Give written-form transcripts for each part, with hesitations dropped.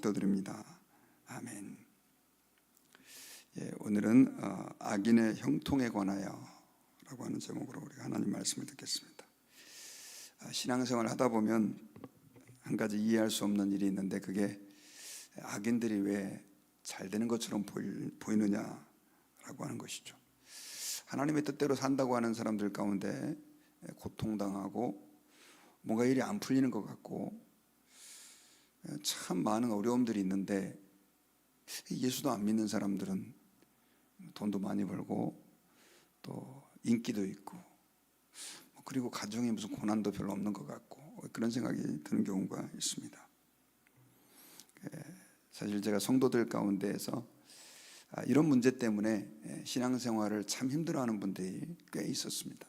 기도드립니다. 아멘. 오늘은 악인의 형통에 관하여 라고 하는 제목으로 우리가 하나님 말씀을 듣겠습니다. 신앙생활을 하다 보면 한 가지 이해할 수 없는 일이 있는데, 그게 악인들이 왜 잘 되는 것처럼 보이느냐라고 하는 것이죠. 하나님의 뜻대로 산다고 하는 사람들 가운데 고통당하고 뭔가 일이 안 풀리는 것 같고 참 많은 어려움들이 있는데, 예수도 안 믿는 사람들은 돈도 많이 벌고 또 인기도 있고, 그리고 가정에 무슨 고난도 별로 없는 것 같고, 그런 생각이 드는 경우가 있습니다. 사실 제가 성도들 가운데에서 이런 문제 때문에 신앙생활을 참 힘들어하는 분들이 꽤 있었습니다.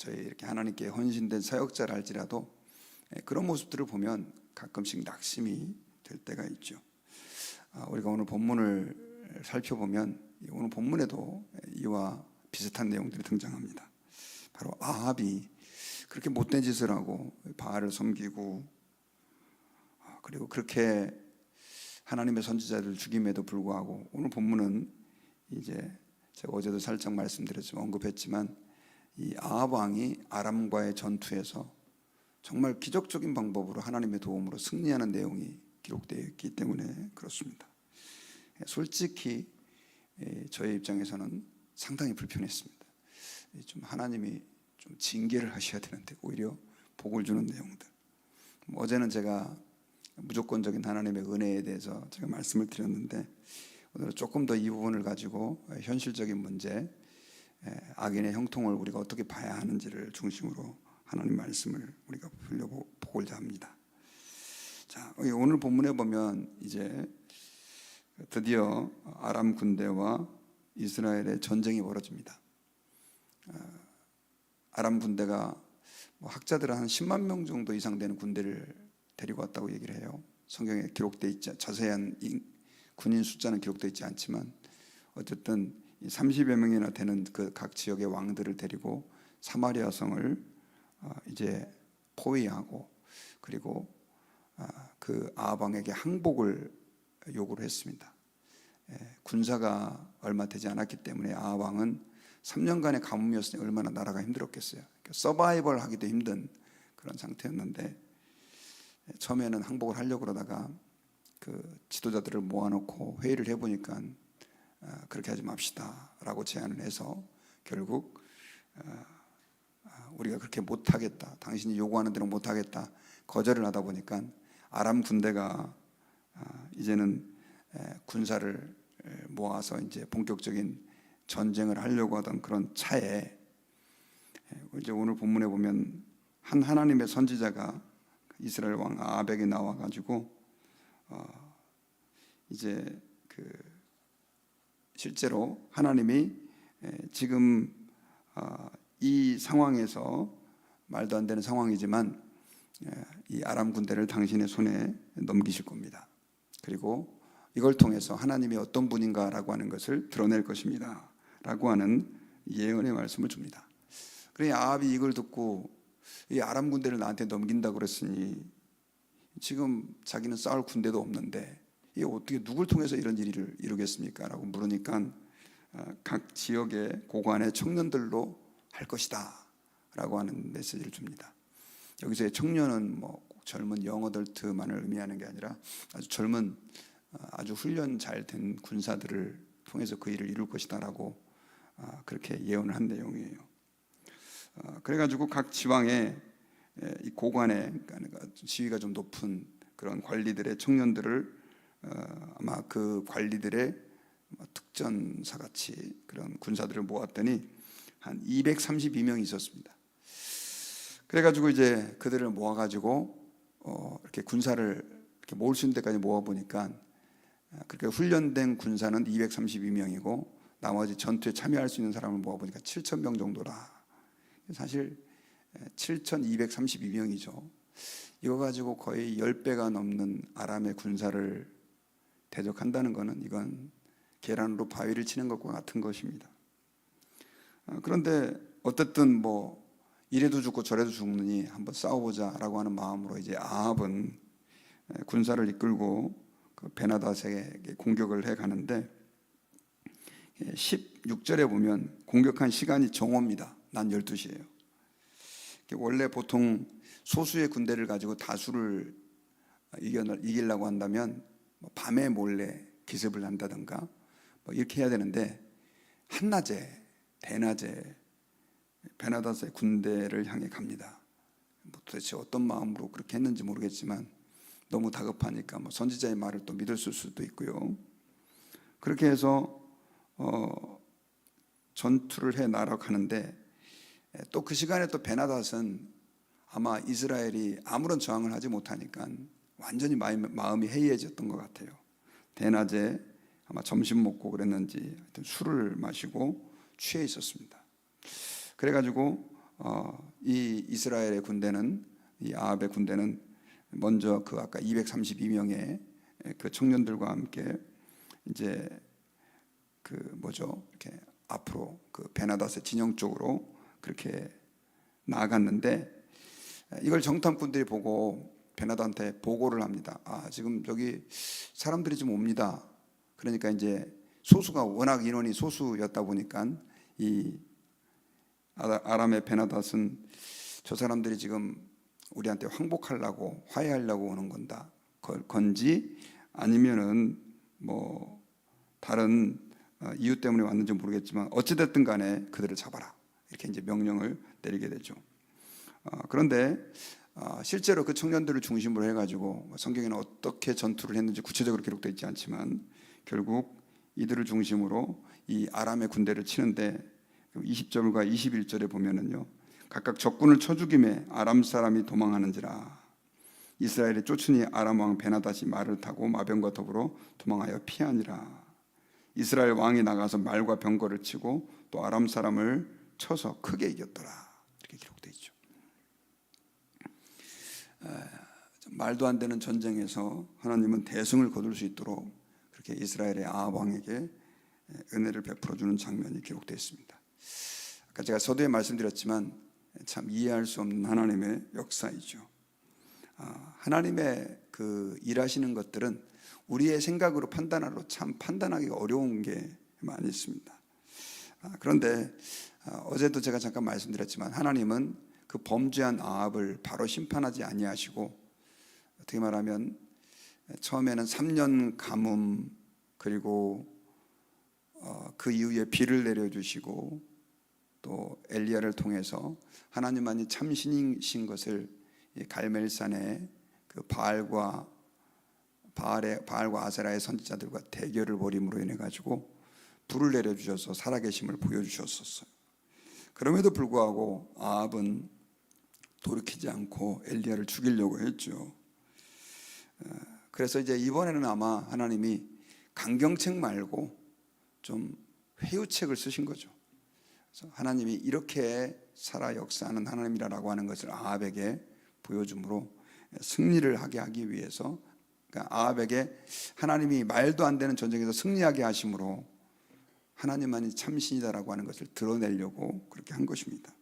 이렇게 하나님께 헌신된 사역자라 할지라도 그런 모습들을 보면 가끔씩 낙심이 될 때가 있죠. 우리가 오늘 본문을 살펴보면 오늘 본문에도 이와 비슷한 내용들이 등장합니다. 바로 아합이 그렇게 못된 짓을 하고 바알을 섬기고, 그리고 그렇게 하나님의 선지자를 죽임에도 불구하고, 오늘 본문은 이제 제가 어제도 살짝 말씀드렸지만 언급했지만, 이 아합 왕이 아람과의 전투에서 정말 기적적인 방법으로 하나님의 도움으로 승리하는 내용이 기록되어 있기 때문에 그렇습니다. 솔직히 저의 입장에서는 상당히 불편했습니다. 좀 하나님이 좀 징계를 하셔야 되는데 오히려 복을 주는 내용들. 어제는 제가 무조건적인 하나님의 은혜에 대해서 제가 말씀을 드렸는데, 오늘은 조금 더 이 부분을 가지고 현실적인 문제, 악인의 형통을 우리가 어떻게 봐야 하는지를 중심으로 하나님 말씀을 우리가 보고자 합니다. 자, 오늘 본문에 보면 이제 드디어 아람 군대와 이스라엘의 전쟁이 벌어집니다. 아람 군대가 학자들은 한 10만 명 정도 이상 되는 군대를 데리고 왔다고 얘기를 해요. 성경에 기록되어 있지, 자세한 군인 숫자는 기록되어 있지 않지만 어쨌든 30여 명이나 되는 그 각 지역의 왕들을 데리고 사마리아 성을 이제 포위하고, 그리고 그 아합 왕에게 항복을 요구를 했습니다. 군사가 얼마 되지 않았기 때문에 아합 왕은 3년간의 가뭄이었으니 얼마나 나라가 힘들었겠어요. 그러니까 서바이벌 하기도 힘든 그런 상태였는데, 처음에는 항복을 하려고 그러다가 그 지도자들을 모아놓고 회의를 해보니까 그렇게 하지 맙시다 라고 제안을 해서, 결국 우리가 그렇게 못하겠다, 당신이 요구하는 대로 못하겠다 거절을 하다 보니까 아람 군대가 이제는 군사를 모아서 이제 본격적인 전쟁을 하려고 하던 그런 차에, 이제 오늘 본문에 보면 한 하나님의 선지자가 이스라엘 왕 아합에게 나와가지고 이제 실제로 하나님이 지금 이 상황에서 말도 안 되는 상황이지만 이 아람 군대를 당신의 손에 넘기실 겁니다. 그리고 이걸 통해서 하나님이 어떤 분인가라고 하는 것을 드러낼 것입니다 라고 하는 예언의 말씀을 줍니다. 그러니 아합이 이걸 듣고, 이 아람 군대를 나한테 넘긴다고 그랬으니 지금 자기는 싸울 군대도 없는데 이게 어떻게 누굴 통해서 이런 일을 이루겠습니까? 라고 물으니까 각 지역의 고관의 청년들로 할 것이다 라고 하는 메시지를 줍니다. 여기서의 청년은 꼭 젊은 영어덜트만을 의미하는 게 아니라 아주 젊은, 아주 훈련 잘 된 군사들을 통해서 그 일을 이룰 것이다 라고 그렇게 예언을 한 내용이에요. 그래가지고 각 지방의 이 고관에, 그러니까 지위가 좀 높은 그런 관리들의 청년들을 아마 그 관리들의 특전사같이 그런 군사들을 모았더니 한 232명이 있었습니다. 그래가지고 이제 그들을 모아가지고 이렇게 군사를 이렇게 모을 수 있는 데까지 모아보니까, 그렇게 훈련된 군사는 232명이고 나머지 전투에 참여할 수 있는 사람을 모아보니까 7,000명 정도라. 사실 7,232명이죠. 이거 가지고 거의 10배가 넘는 아람의 군사를 대적한다는 것은, 이건 계란으로 바위를 치는 것과 같은 것입니다. 그런데 어쨌든 이래도 죽고 저래도 죽느니 한번 싸워보자 라고 하는 마음으로 이제 아합은 군사를 이끌고 그 베나닷에게 공격을 해 가는데 16절에 보면 공격한 시간이 정오입니다. 낮 12시예요. 원래 보통 소수의 군대를 가지고 다수를 이기려고 한다면 밤에 몰래 기습을 한다든가 이렇게 해야 되는데 한낮에 대낮에 베나닷의 군대를 향해 갑니다. 도대체 어떤 마음으로 그렇게 했는지 모르겠지만 너무 다급하니까 선지자의 말을 또 믿었을 수도 있고요. 그렇게 해서 전투를 해 나아가는데 또 그 시간에 또 베나닷은 아마 이스라엘이 아무런 저항을 하지 못하니까 완전히 마음이 해이해졌던 것 같아요. 대낮에 아마 점심 먹고 그랬는지 하여튼 술을 마시고 취해 있었습니다. 그래가지고 이 이스라엘의 군대는, 이 아합의 군대는 먼저 그 아까 232명의 그 청년들과 함께 이제 이렇게 앞으로 그 베나닷의 진영 쪽으로 그렇게 나아갔는데 이걸 정탐꾼들이 보고 베나닷한테 보고를 합니다. 지금 저기 사람들이 좀 옵니다. 그러니까 이제 소수가 워낙 인원이 소수였다 보니까 이 아람의 베나닷은 저 사람들이 지금 우리한테 항복하려고 화해하려고 오는 건지 아니면은 다른 이유 때문에 왔는지 모르겠지만 어찌됐든 간에 그들을 잡아라 이렇게 이제 명령을 내리게 되죠. 그런데 실제로 그 청년들을 중심으로 해가지고 성경에는 어떻게 전투를 했는지 구체적으로 기록되어 있지 않지만 결국 이들을 중심으로 이 아람의 군대를 치는데 20절과 21절에 보면은요, 각각 적군을 쳐 죽임에 아람 사람이 도망하는지라. 이스라엘이 쫓으니 아람 왕 베나닷이 말을 타고 마병과 더불어 도망하여 피하니라. 이스라엘 왕이 나가서 말과 병거를 치고 또 아람 사람을 쳐서 크게 이겼더라. 이렇게 기록되어 있죠. 말도 안 되는 전쟁에서 하나님은 대승을 거둘 수 있도록 그렇게 이스라엘의 아합 왕에게 은혜를 베풀어 주는 장면이 기록되어 있습니다. 아까 제가 서두에 말씀드렸지만 참 이해할 수 없는 하나님의 역사이죠. 하나님의 그 일하시는 것들은 우리의 생각으로 판단하러 참 판단하기가 어려운 게 많이 있습니다. 그런데 어제도 제가 잠깐 말씀드렸지만 하나님은 그 범죄한 아합을 바로 심판하지 아니하시고 어떻게 말하면 처음에는 3년 가뭄 그리고 그 이후에 비를 내려주시고 또 엘리야를 통해서 하나님만이 참신이신 것을 갈멜산에 그 바알과 아세라의 선지자들과 대결을 벌임으로 인해 가지고 불을 내려주셔서 살아계심을 보여주셨었어요. 그럼에도 불구하고 아합은 돌이키지 않고 엘리야를 죽이려고 했죠. 그래서 이제 이번에는 아마 하나님이 강경책 말고 좀 회유책을 쓰신 거죠. 그래서 하나님이 이렇게 살아 역사하는 하나님이라고 하는 것을 아합에게 보여줌으로 승리를 하게 하기 위해서, 그러니까 아합에게 하나님이 말도 안 되는 전쟁에서 승리하게 하심으로 하나님만이 참신이다라고 하는 것을 드러내려고 그렇게 한 것입니다.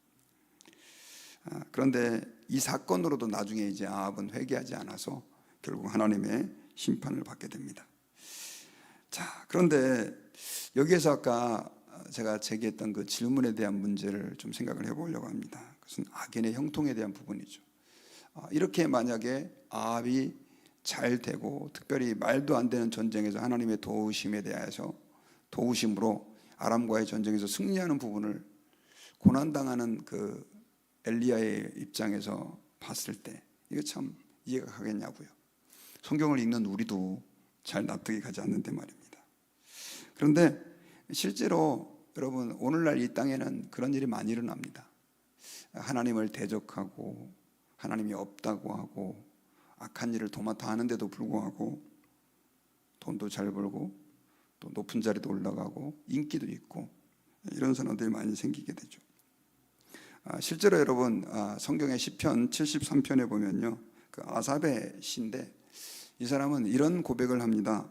그런데 이 사건으로도 나중에 이제 아합은 회개하지 않아서 결국 하나님의 심판을 받게 됩니다. 자, 그런데 여기에서 아까 제가 제기했던 그 질문에 대한 문제를 좀 생각을 해보려고 합니다. 그것은 악인의 형통에 대한 부분이죠. 이렇게 만약에 아합이 잘 되고 특별히 말도 안 되는 전쟁에서 하나님의 도우심에 대해서 도우심으로 아람과의 전쟁에서 승리하는 부분을 고난당하는 그 엘리야의 입장에서 봤을 때 이거 참 이해가 가겠냐고요. 성경을 읽는 우리도 잘 납득이 가지 않는데 말입니다. 그런데 실제로 여러분 오늘날 이 땅에는 그런 일이 많이 일어납니다. 하나님을 대적하고 하나님이 없다고 하고 악한 일을 도맡아 하는데도 불구하고 돈도 잘 벌고 또 높은 자리도 올라가고 인기도 있고 이런 사람들이 많이 생기게 되죠. 실제로 여러분 성경의 시편 73편에 보면요, 그 아삽의 시인데 이 사람은 이런 고백을 합니다.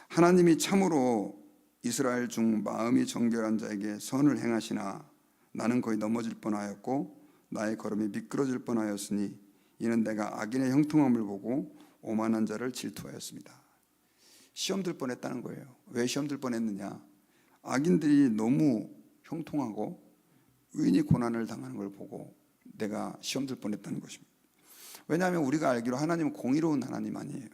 하나님이 참으로 이스라엘 중 마음이 정결한 자에게 선을 행하시나 나는 거의 넘어질 뻔하였고 나의 걸음이 미끄러질 뻔하였으니 이는 내가 악인의 형통함을 보고 오만한 자를 질투하였습니다. 시험 들 뻔했다는 거예요. 왜 시험 들 뻔했느냐? 악인들이 너무 형통하고 의인이 고난을 당하는 걸 보고 내가 시험 들 뻔했다는 것입니다. 왜냐하면 우리가 알기로 하나님은 공의로운 하나님 아니에요.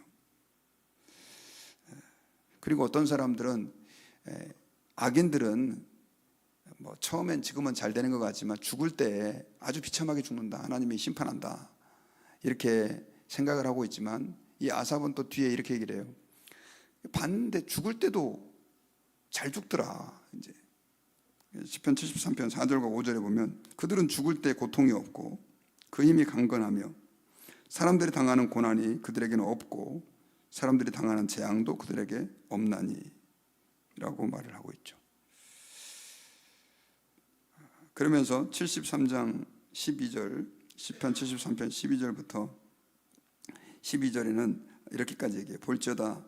그리고 어떤 사람들은, 악인들은 뭐 처음엔 지금은 잘 되는 것 같지만 죽을 때 아주 비참하게 죽는다, 하나님이 심판한다, 이렇게 생각을 하고 있지만, 이 아삽은 또 뒤에 이렇게 얘기를 해요. 봤는데 죽을 때도 잘 죽더라. 이제 시편 73편 4절과 5절에 보면 그들은 죽을 때 고통이 없고 그 힘이 강건하며 사람들이 당하는 고난이 그들에게는 없고 사람들이 당하는 재앙도 그들에게 없나니 라고 말을 하고 있죠. 그러면서 73장 12절, 시편 73편 12절부터 12절에는 이렇게까지 얘기해요. 볼지어다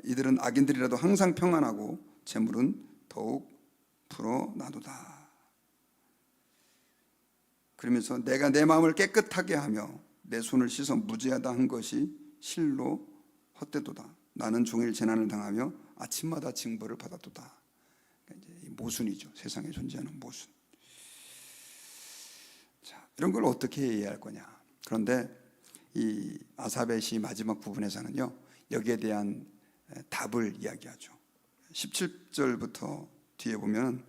이들은 악인들이라도 항상 평안하고 재물은 더욱 불어나도다. 그러면서 내가 내 마음을 깨끗하게 하며 내 손을 씻어 무죄하다 한 것이 실로 헛되도다. 나는 종일 재난을 당하며 아침마다 징벌을 받았도다. 그러니까 이제 모순이죠. 세상에 존재하는 모순. 자, 이런 걸 어떻게 이해할 거냐? 그런데 이 아삽의 시 마지막 부분에서는요, 여기에 대한 답을 이야기하죠. 17절부터 뒤에 보면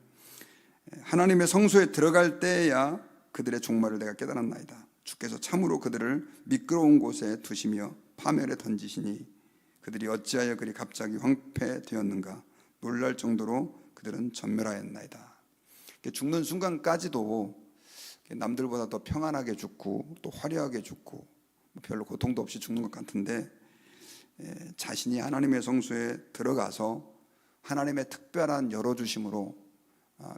하나님의 성소에 들어갈 때야 그들의 종말을 내가 깨달았나이다. 주께서 참으로 그들을 미끄러운 곳에 두시며 파멸에 던지시니 그들이 어찌하여 그리 갑자기 황폐되었는가. 놀랄 정도로 그들은 전멸하였나이다. 죽는 순간까지도 남들보다 더 평안하게 죽고 또 화려하게 죽고 별로 고통도 없이 죽는 것 같은데, 자신이 하나님의 성소에 들어가서 하나님의 특별한 열어주심으로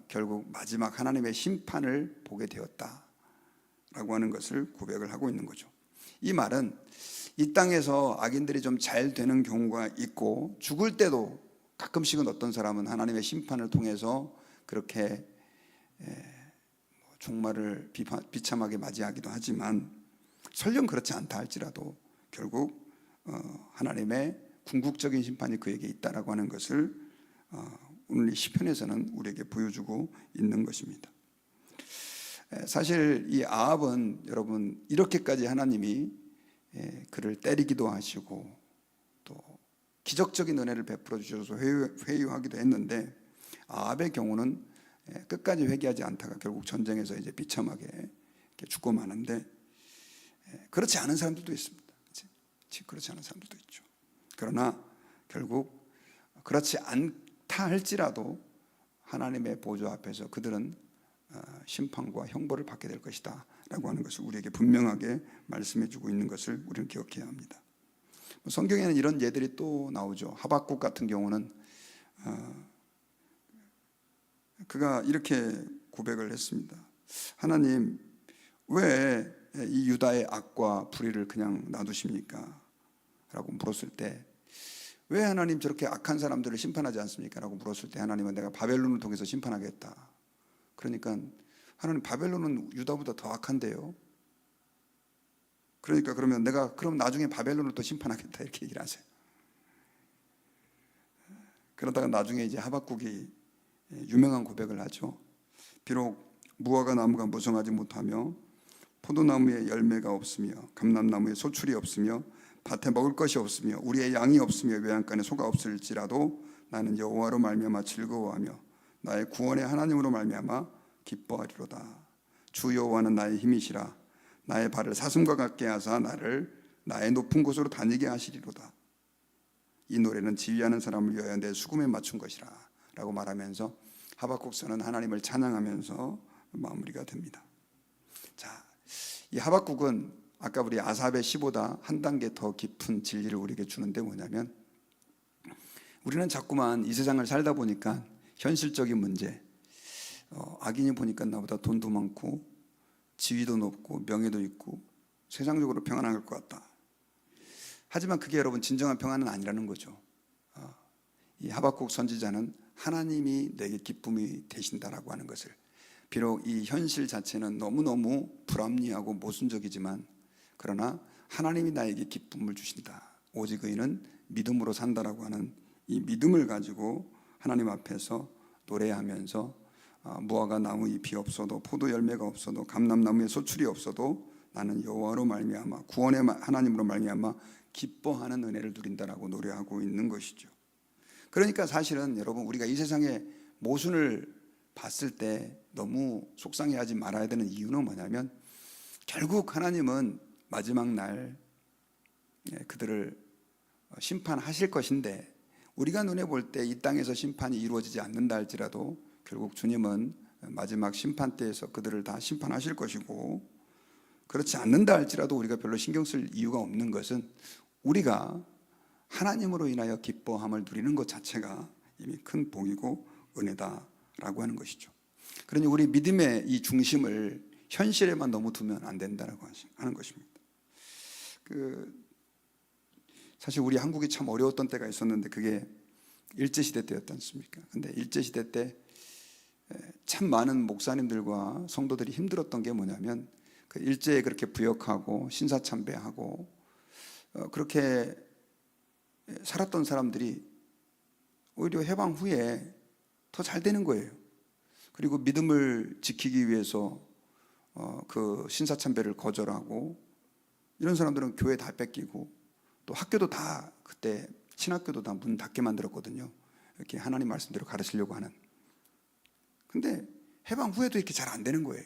결국 마지막 하나님의 심판을 보게 되었다라고 하는 것을 고백을 하고 있는 거죠. 이 말은 이 땅에서 악인들이 좀 잘 되는 경우가 있고 죽을 때도 가끔씩은 어떤 사람은 하나님의 심판을 통해서 그렇게 종말을 비참하게 맞이하기도 하지만, 설령 그렇지 않다 할지라도 결국 하나님의 궁극적인 심판이 그에게 있다라고 하는 것을 오늘 이 시편에서는 우리에게 보여주고 있는 것입니다. 사실 이 아합은 여러분 이렇게까지 하나님이 그를 때리기도 하시고 또 기적적인 은혜를 베풀어 주셔서 회유하기도 했는데, 아합의 경우는 끝까지 회개하지 않다가 결국 전쟁에서 이제 비참하게 죽고 마는데, 그렇지 않은 사람들도 있습니다. 그렇지 않은 사람들도 있죠. 그러나 결국 그렇지 않다 할지라도 하나님의 보좌 앞에서 그들은 심판과 형벌을 받게 될 것이다 라고 하는 것을 우리에게 분명하게 말씀해 주고 있는 것을 우리는 기억해야 합니다. 성경에는 이런 예들이 또 나오죠. 하박국 같은 경우는 그가 이렇게 고백을 했습니다. 하나님, 왜 이 유다의 악과 불의를 그냥 놔두십니까? 라고 물었을 때, 왜 하나님 저렇게 악한 사람들을 심판하지 않습니까? 라고 물었을 때 하나님은 내가 바벨론을 통해서 심판하겠다. 그러니까 하나님, 바벨론은 유다보다 더 악한데요. 그러니까 그러면 내가 그럼 나중에 바벨론을 또 심판하겠다 이렇게 얘기를 하세요. 그러다가 나중에 이제 하박국이 유명한 고백을 하죠. 비록 무화과 나무가 무성하지 못하며 포도나무에 열매가 없으며 감람나무에 소출이 없으며 밭에 먹을 것이 없으며 우리의 양이 없으며 외양간에 소가 없을지라도 나는 여호와로 말미암아 즐거워하며 나의 구원의 하나님으로 말미암아 기뻐하리로다. 주 여호와는 나의 힘이시라. 나의 발을 사슴과 같게 하사 나를 나의 높은 곳으로 다니게 하시리로다. 이 노래는 지휘하는 사람을 위하여 내 수금에 맞춘 것이라 라고 말하면서 하박국서는 하나님을 찬양하면서 마무리가 됩니다. 자, 이 하박국은 아까 우리 아삽의 시보다 한 단계 더 깊은 진리를 우리에게 주는데 뭐냐면, 우리는 자꾸만 이 세상을 살다 보니까 현실적인 문제, 악인이 보니까 나보다 돈도 많고 지위도 높고 명예도 있고 세상적으로 평안할 것 같다. 하지만 그게 여러분 진정한 평안은 아니라는 거죠. 이 하박국 선지자는 하나님이 내게 기쁨이 되신다라고 하는 것을, 비록 이 현실 자체는 너무너무 불합리하고 모순적이지만 그러나 하나님이 나에게 기쁨을 주신다. 오직 의인은 믿음으로 산다라고 하는 이 믿음을 가지고 하나님 앞에서 노래하면서 무화과 나무 잎이 없어도 포도 열매가 없어도 감람나무에 소출이 없어도 나는 여호와로 말미암아 구원의 하나님으로 말미암아 기뻐하는 은혜를 누린다라고 노래하고 있는 것이죠. 그러니까 사실은 여러분, 우리가 이 세상의 모순을 봤을 때 너무 속상해하지 말아야 되는 이유는 뭐냐면, 결국 하나님은 마지막 날 그들을 심판하실 것인데, 우리가 눈에 볼 때 이 땅에서 심판이 이루어지지 않는다 할지라도 결국 주님은 마지막 심판 때에서 그들을 다 심판하실 것이고, 그렇지 않는다 할지라도 우리가 별로 신경 쓸 이유가 없는 것은 우리가 하나님으로 인하여 기뻐함을 누리는 것 자체가 이미 큰 복이고 은혜다라고 하는 것이죠. 그러니 우리 믿음의 이 중심을 현실에만 너무 두면 안 된다라고 하는 것입니다. 사실 우리 한국이 참 어려웠던 때가 있었는데, 그게 일제시대 때였지 않습니까? 근데 일제시대 때 참 많은 목사님들과 성도들이 힘들었던 게 뭐냐면, 그 일제에 그렇게 부역하고 신사참배하고 그렇게 살았던 사람들이 오히려 해방 후에 더 잘 되는 거예요. 그리고 믿음을 지키기 위해서 그 신사참배를 거절하고, 이런 사람들은 교회 다 뺏기고, 또 학교도 다, 그때 신학교도 다 문 닫게 만들었거든요. 이렇게 하나님 말씀대로 가르치려고 하는. 근데 해방 후에도 이렇게 잘 안 되는 거예요.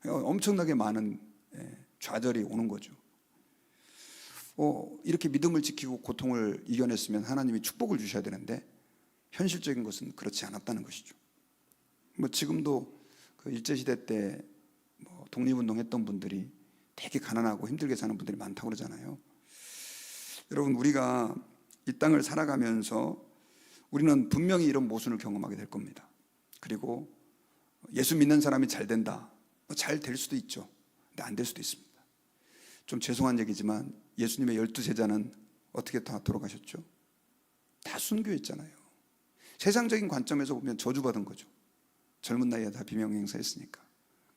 엄청나게 많은 좌절이 오는 거죠. 이렇게 믿음을 지키고 고통을 이겨냈으면 하나님이 축복을 주셔야 되는데, 현실적인 것은 그렇지 않았다는 것이죠. 지금도 그 일제시대 때 독립운동했던 분들이 되게 가난하고 힘들게 사는 분들이 많다고 그러잖아요. 여러분, 우리가 이 땅을 살아가면서 우리는 분명히 이런 모순을 경험하게 될 겁니다. 그리고 예수 믿는 사람이 잘 된다, 잘 될 수도 있죠. 근데 안 될 수도 있습니다. 좀 죄송한 얘기지만 예수님의 12제자는 어떻게 다 돌아가셨죠? 다 순교했잖아요. 세상적인 관점에서 보면 저주받은 거죠. 젊은 나이에 다 비명 행사했으니까.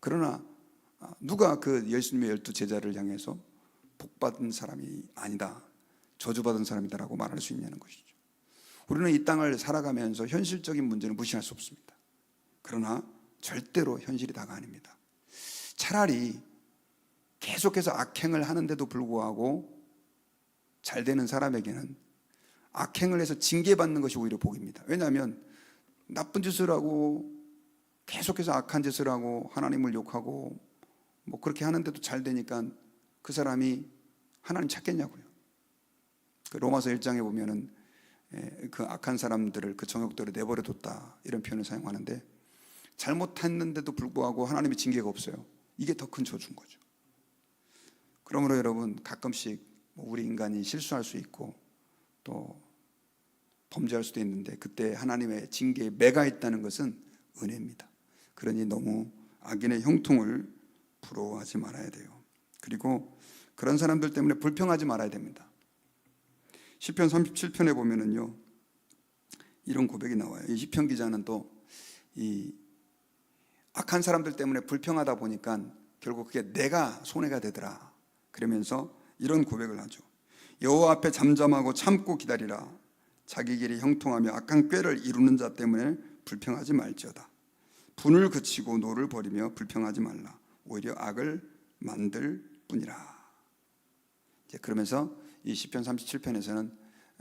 그러나 누가 그 예수님의 12제자를 향해서 복받은 사람이 아니다, 저주받은 사람이다라고 말할 수 있냐는 것이죠. 우리는 이 땅을 살아가면서 현실적인 문제는 무시할 수 없습니다. 그러나 절대로 현실이 다가 아닙니다. 차라리 계속해서 악행을 하는데도 불구하고 잘 되는 사람에게는 악행을 해서 징계받는 것이 오히려 복입니다. 왜냐하면 나쁜 짓을 하고 계속해서 악한 짓을 하고 하나님을 욕하고 그렇게 하는데도 잘 되니까 그 사람이 하나님 찾겠냐고요. 그 로마서 1장에 보면은 그 악한 사람들을 그 정욕대로 내버려뒀다, 이런 표현을 사용하는데, 잘못했는데도 불구하고 하나님의 징계가 없어요. 이게 더 큰 저주인 거죠. 그러므로 여러분, 가끔씩 우리 인간이 실수할 수 있고 또 범죄할 수도 있는데, 그때 하나님의 징계에 매가 있다는 것은 은혜입니다. 그러니 너무 악인의 형통을 부러워하지 말아야 돼요. 그리고 그런 사람들 때문에 불평하지 말아야 됩니다. 시편 37편에 보면은요, 이런 고백이 나와요. 이 시편 기자는 또 이 악한 사람들 때문에 불평하다 보니까 결국 그게 내가 손해가 되더라, 그러면서 이런 고백을 하죠. 여호와 앞에 잠잠하고 참고 기다리라. 자기 길이 형통하며 악한 꾀를 이루는 자 때문에 불평하지 말지어다. 분을 그치고 노를 버리며 불평하지 말라. 오히려 악을 만들 뿐이라. 그러면서 이 시편 37편에서는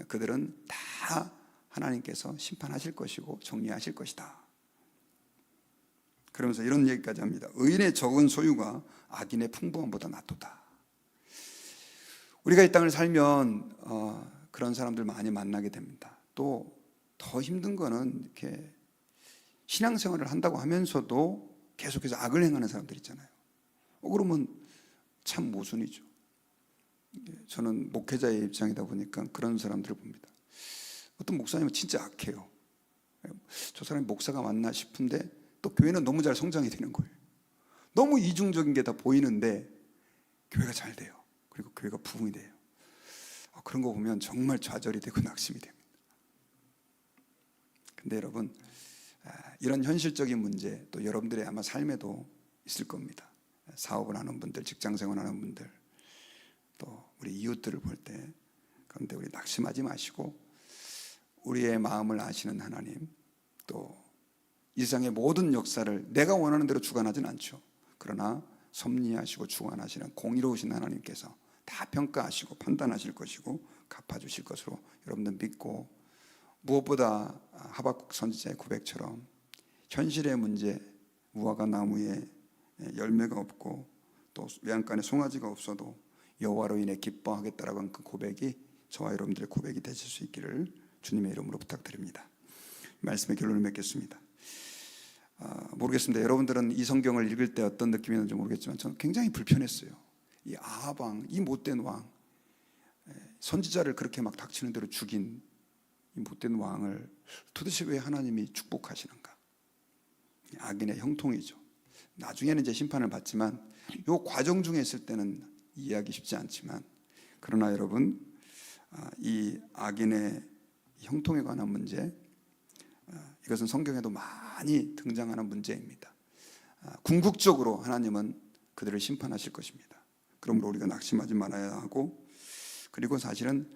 그들은 다 하나님께서 심판하실 것이고 정리하실 것이다, 그러면서 이런 얘기까지 합니다. 의인의 적은 소유가 악인의 풍부함보다 낫도다. 우리가 이 땅을 살면 그런 사람들 많이 만나게 됩니다. 또 더 힘든 거는 이렇게 신앙생활을 한다고 하면서도 계속해서 악을 행하는 사람들 있잖아요. 그러면 참 모순이죠. 저는 목회자의 입장이다 보니까 그런 사람들을 봅니다. 어떤 목사님은 진짜 악해요. 저 사람이 목사가 맞나 싶은데 또 교회는 너무 잘 성장이 되는 거예요. 너무 이중적인 게 다 보이는데 교회가 잘 돼요. 그리고 교회가 부흥이 돼요. 그런 거 보면 정말 좌절이 되고 낙심이 됩니다. 근데 여러분, 이런 현실적인 문제 또 여러분들의 아마 삶에도 있을 겁니다. 사업을 하는 분들, 직장생활 하는 분들, 우리 이웃들을 볼 때, 그런데 우리 낙심하지 마시고 우리의 마음을 아시는 하나님, 또 이 세상의 모든 역사를 내가 원하는 대로 주관하진 않죠. 그러나 섭리하시고 주관하시는 공의로우신 하나님께서 다 평가하시고 판단하실 것이고 갚아주실 것으로 여러분들 믿고, 무엇보다 하박국 선지자의 고백처럼 현실의 문제, 무화과 나무에 열매가 없고 또 외양간에 송아지가 없어도 여호와로 인해 기뻐하겠다라고 한 그 고백이 저와 여러분들의 고백이 되실 수 있기를 주님의 이름으로 부탁드립니다. 말씀의 결론을 맺겠습니다. 모르겠습니다. 여러분들은 이 성경을 읽을 때 어떤 느낌이었는지 모르겠지만 저는 굉장히 불편했어요. 이 아합 왕, 이 못된 왕, 선지자를 그렇게 막 닥치는 대로 죽인 이 못된 왕을 도대체 왜 하나님이 축복하시는가? 악인의 형통이죠. 나중에는 이제 심판을 받지만 이 과정 중에 있을 때는 이해하기 쉽지 않지만, 그러나 여러분, 이 악인의 형통에 관한 문제, 이것은 성경에도 많이 등장하는 문제입니다. 궁극적으로 하나님은 그들을 심판하실 것입니다. 그러므로 우리가 낙심하지 말아야 하고, 그리고 사실은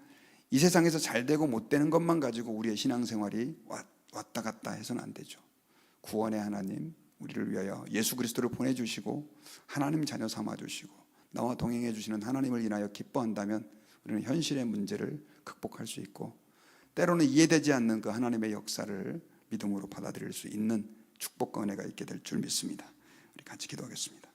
이 세상에서 잘 되고 못 되는 것만 가지고 우리의 신앙생활이 왔다 갔다 해서는 안 되죠. 구원의 하나님, 우리를 위하여 예수 그리스도를 보내주시고 하나님 자녀 삼아주시고 나와 동행해 주시는 하나님을 인하여 기뻐한다면 우리는 현실의 문제를 극복할 수 있고, 때로는 이해되지 않는 그 하나님의 역사를 믿음으로 받아들일 수 있는 축복과 은혜가 있게 될 줄 믿습니다. 우리 같이 기도하겠습니다.